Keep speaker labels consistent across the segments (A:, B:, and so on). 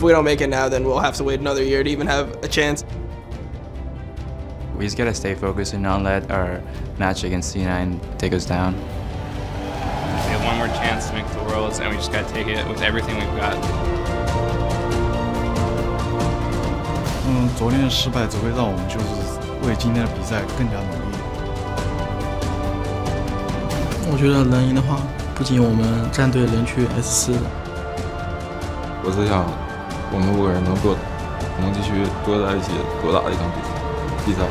A: we don't make it now, then we'll have to wait another year to even have a chance.
B: We just gotta stay focused and not let our match against C9 take us down.
C: We have one more chance to make the Worlds, and we just gotta take it with everything we've got.
D: 昨天的失败只会让我们就是为今天的比赛更加努力。
E: 我觉得能赢的话，不仅我们战队能去 S4。
F: 我只想我们5个人能继续多在一起，多打一场比赛。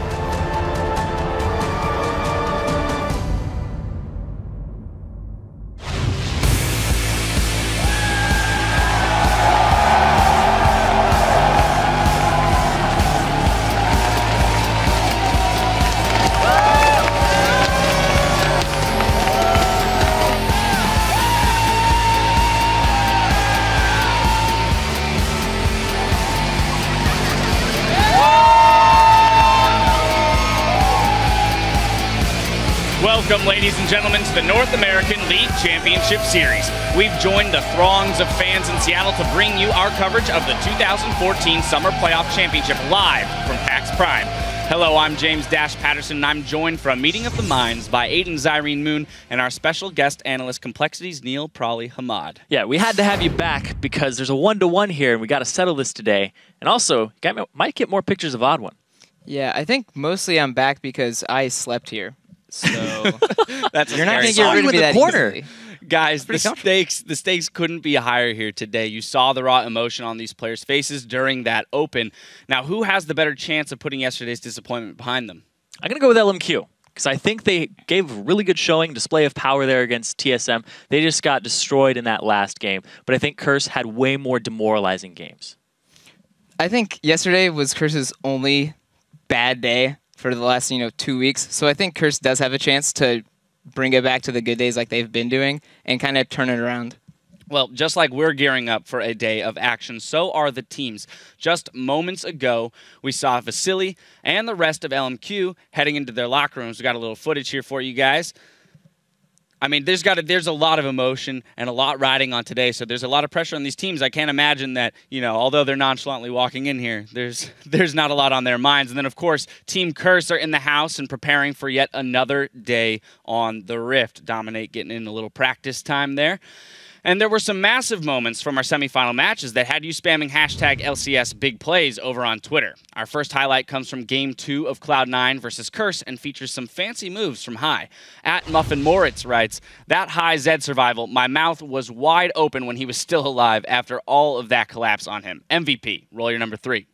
G: Welcome, ladies and gentlemen, to the North American League Championship Series. We've joined the throngs of fans in Seattle to bring you our coverage of the 2014 Summer Playoff Championship live from PAX Prime. Hello, I'm James Dash Patterson, and I'm joined for a meeting of the minds by Aiden Zyrene Moon and our special guest analyst, Complexity's Neil Prawley Hamad.
H: Yeah, we had to have you back because there's a 1-to-1 here, and we got to settle this today. And also, you might get more pictures of Odd One.
I: Yeah, I think mostly I'm back because I slept here. So
G: that's
I: you're not going to get rid of me that easily.
G: Guys, the stakes couldn't be higher here today. You saw the raw emotion on these players' faces during that open. Now, who has the better chance of putting yesterday's disappointment behind them?
H: I'm going to go with LMQ because I think they gave a really good showing, display of power there against TSM. They just got destroyed in that last game. But I think Curse had way more demoralizing games.
I: I think yesterday was Curse's only bad day for the last 2 weeks. So I think Curse does have a chance to bring it back to the good days like they've been doing and kind of turn it around.
G: Well, just like we're gearing up for a day of action, so are the teams. Just moments ago, we saw Vasily and the rest of LMQ heading into their locker rooms. We got a little footage here for you guys. I mean, there's a lot of emotion and a lot riding on today, so there's a lot of pressure on these teams. I can't imagine that, although they're nonchalantly walking in here, there's not a lot on their minds. And then, of course, Team Curse are in the house and preparing for yet another day on the Rift. Dominate getting in a little practice time there. And there were some massive moments from our semifinal matches that had you spamming hashtag LCS big plays over on Twitter. Our first highlight comes from Game 2 of Cloud9 versus Curse and features some fancy moves from High. At Muffin Moritz writes, "That High Zed survival, my mouth was wide open when he was still alive after all of that collapse on him. MVP, roll your number 3.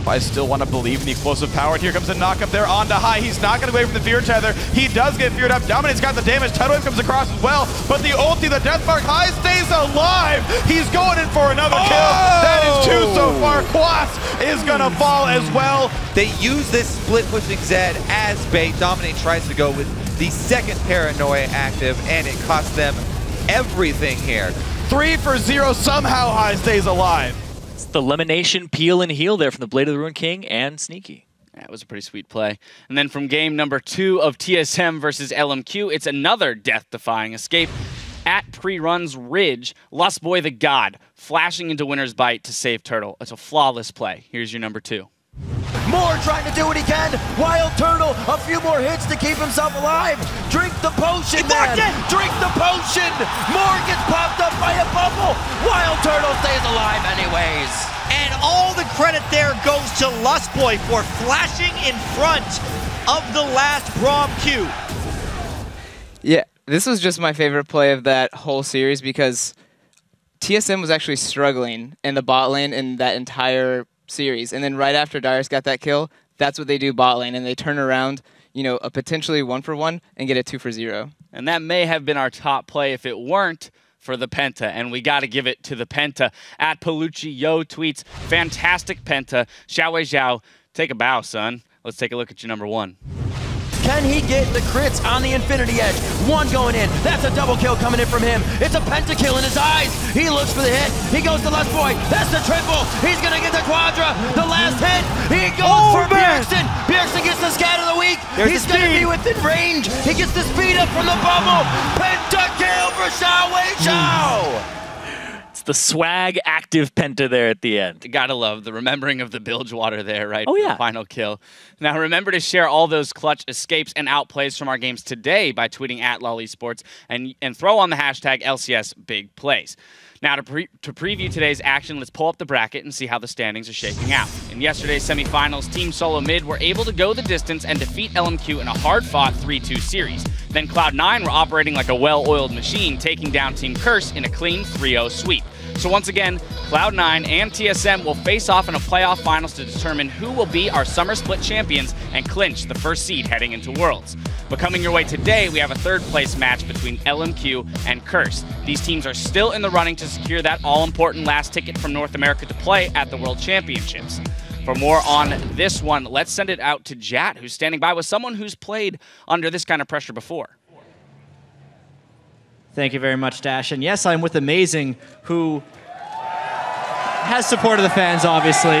J: I still want to believe in the explosive power, and here comes a knock-up there onto High. He's not going to go away from the Fear Tether. He does get feared up. Dominate's got the damage. Tidal Wave comes across as well, but the ulti, the Death Mark, High stays alive. He's going in for another kill. That is 2 so far. Quas is going to fall as well.
K: They use this split pushing Zed as bait. Dominate tries to go with the second Paranoia active, and it costs them everything here.
J: 3 for 0. Somehow High stays alive.
H: It's the Lemonation peel and heal there from the Blade of the Ruined King and Sneaky.
G: That was a pretty sweet play. And then from game number 2 of TSM versus LMQ, it's another death-defying escape. At Pre-Run's Ridge, Lustboy the God flashing into Winner's Bite to save Turtle. It's a flawless play. Here's your number 2.
L: Moore trying to do what he can. Wild Turtle, a few more hits to keep himself alive. Drink the potion, man. Drink the potion. Moore gets popped up by a bubble. Wild Turtle stays alive anyways.
M: And all the credit there goes to Lustboy for flashing in front of the last Braum Q.
I: Yeah, this was just my favorite play of that whole series because TSM was actually struggling in the bot lane in that entire series. And then right after Darius got that kill, that's what they do bot lane. And they turn around, a potentially 1-for-1 and get a 2-for-0.
G: And that may have been our top play if it weren't for the Penta. And we got to give it to the Penta. At Palucci Yo tweets, "Fantastic Penta. Xiaowei Zhao, take a bow, son." Let's take a look at your number 1.
L: Can he get the crits on the Infinity Edge? 1 going in. That's a double kill coming in from him. It's a pentakill in his eyes. He looks for the hit. He goes to Lustboy. That's the triple. He's going to get the quadra. The last hit. He goes for Bjergsen. Bjergsen gets the scat of the week. He's going to be within range. He gets the speed up from the bubble. Pentakill for Xiaowei Zhao.
H: the swag active penta there at the end.
G: Gotta love the remembering of the Bilgewater there, right?
H: Oh, yeah.
G: The final kill. Now remember to share all those clutch escapes and outplays from our games today by tweeting at LollySports and throw on the hashtag LCS Big Plays. Now, to preview today's action, let's pull up the bracket and see how the standings are shaping out. In yesterday's semifinals, Team Solo Mid were able to go the distance and defeat LMQ in a hard-fought 3-2 series. Then Cloud9 were operating like a well-oiled machine, taking down Team Curse in a clean 3-0 sweep. So once again, Cloud9 and TSM will face off in a playoff finals to determine who will be our Summer Split champions and clinch the first seed heading into Worlds. But coming your way today, we have a third-place match between LMQ and Curse. These teams are still in the running to secure that all-important last ticket from North America to play at the World Championships. For more on this one, let's send it out to Jat, who's standing by with someone who's played under this kind of pressure before.
N: Thank you very much, Dash. And yes, I'm with Amazing, who has support of the fans, obviously.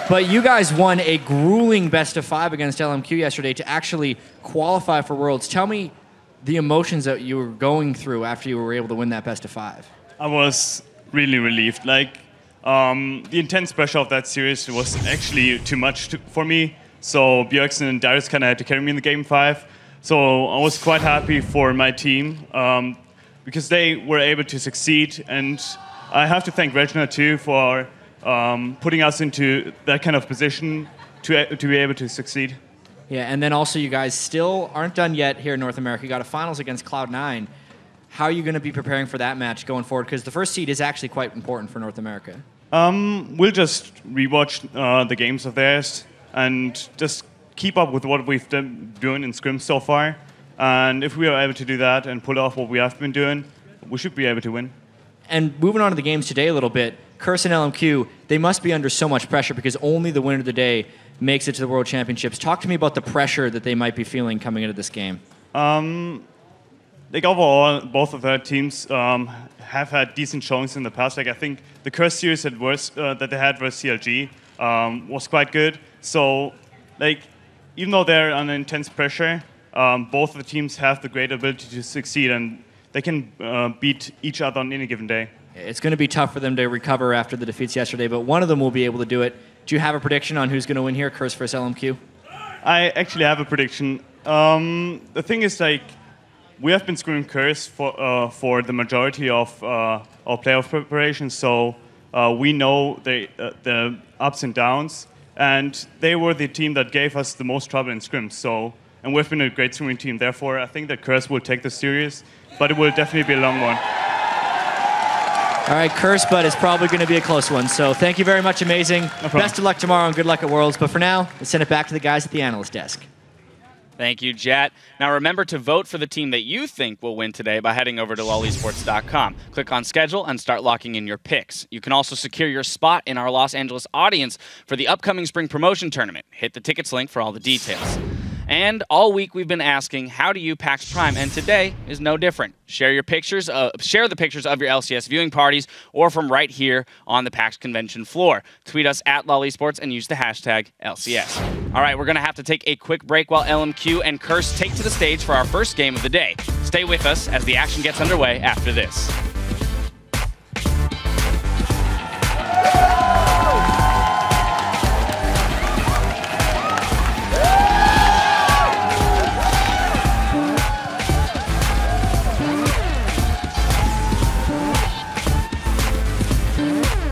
N: But you guys won a grueling best-of-5 against LMQ yesterday to actually qualify for Worlds. Tell me the emotions that you were going through after you were able to win that best-of-5.
O: I was really relieved. Like, the intense pressure of that series was actually too much for me. So Bjergsen and Darius kind of had to carry me in the game 5. So I was quite happy for my team because they were able to succeed. And I have to thank Regina too for putting us into that kind of position to be able to succeed.
N: Yeah, and then also you guys still aren't done yet here in North America. You got a finals against Cloud9. How are you going to be preparing for that match going forward? Because the first seed is actually quite important for North America.
O: We'll just rewatch the games of theirs and just keep up with what we've been doing in scrims so far. And if we are able to do that and pull off what we have been doing, we should be able to win.
N: And moving on to the games today a little bit, Curse and LMQ, they must be under so much pressure because only the winner of the day makes it to the World Championships. Talk to me about the pressure that they might be feeling coming into this game.
O: Like overall, both of their teams have had decent showings in the past. Like I think the Curse series that they had versus CLG was quite good. So, like, even though they're under intense pressure, both of the teams have the great ability to succeed, and they can beat each other on any given day.
N: It's going to be tough for them to recover after the defeats yesterday, but one of them will be able to do it. Do you have a prediction on who's going to win here, Curse versus LMQ?
O: I actually have a prediction. The thing is, like, we have been screwing Curse for the majority of our playoff preparations, so we know the ups and downs, and they were the team that gave us the most trouble in scrims. So, and we've been a great swimming team. Therefore, I think that Curse will take this series, but it will definitely be a long one.
N: All right, Curse, but it's probably going to be a close one. So thank you very much, Amazing.
O: No problem.
N: Best of luck tomorrow and good luck at Worlds. But for now, let's send it back to the guys at the analyst desk.
G: Thank you, Jet. Now remember to vote for the team that you think will win today by heading over to lollysports.com. Click on schedule and start locking in your picks. You can also secure your spot in our Los Angeles audience for the upcoming spring promotion tournament. Hit the tickets link for all the details. And all week we've been asking, how do you PAX Prime? And today is no different. Share your pictures, share the pictures of your LCS viewing parties or from right here on the PAX convention floor. Tweet us at LollySports and use the hashtag LCS. All right, we're going to have to take a quick break while LMQ and Curse take to the stage for our first game of the day. Stay with us as the action gets underway after this.